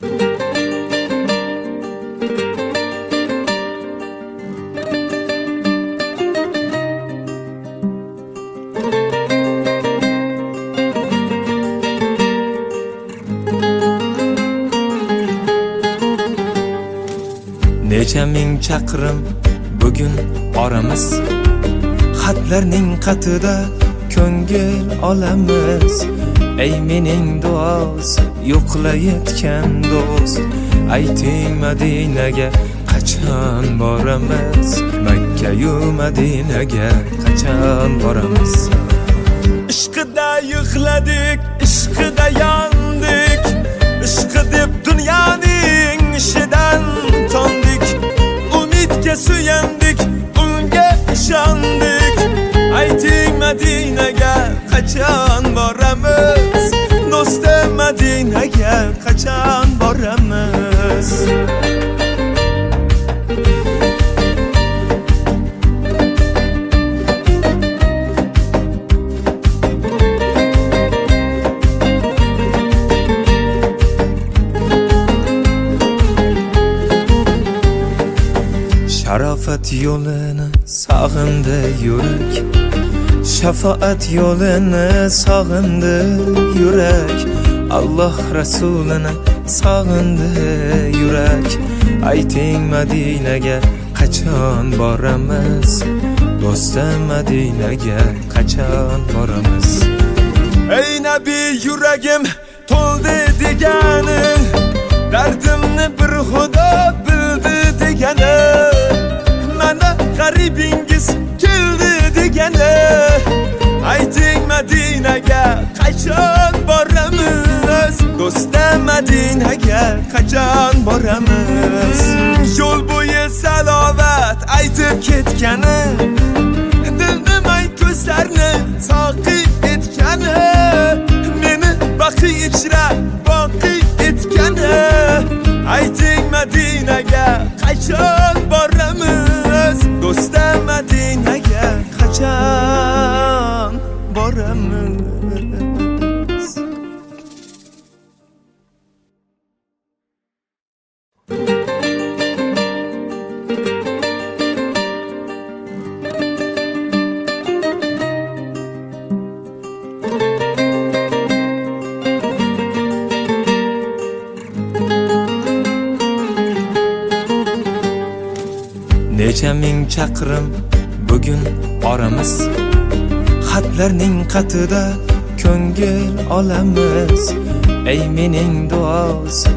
Necha ming chaqirim bugun oramiz, xatlarning qatida ko'ngil olamiz. Ey mening duosi yo'qlayotgan do'st, ayting Madinaga qachon boramiz? Makka-yu Madinaga qachon boramiz? Ishqida yig'ladik, ishqida yandik, ishqi deb dunyoning ishidan tondik. Umidga suyandik, unga ishondik. Ayting Madinaga qachon boramiz? Do'stim Madinaga qachon boramiz? Sharofat yo'lini sog'indi yurak, shafoat yo'lini sog'indi yurak, Alloh rasulini sog'indi yurak. Ayting Madinaga qachon boramiz? Do'stim Madinaga qachon boramiz? Ey nabiy, yuragim to'ldi degani, dardimni bir xudo bildi degani, mana g'aribingiz keldi degani. Ayting Madinaga qachon boramiz? Do'stim Madinaga qachon boramiz? Yo'l bo'yi salovat aytib ketgani, dilnimay ko'zlarni soqi etgani, meni baqiy ichra boqiy etgani. Ayting Madinaga qachon boramiz? Do'stim Madinaga qachon boramiz? Necha ming chaqirim bugun oramiz, xatlarning qatida ko'ngil olamiz. Ey mening duosi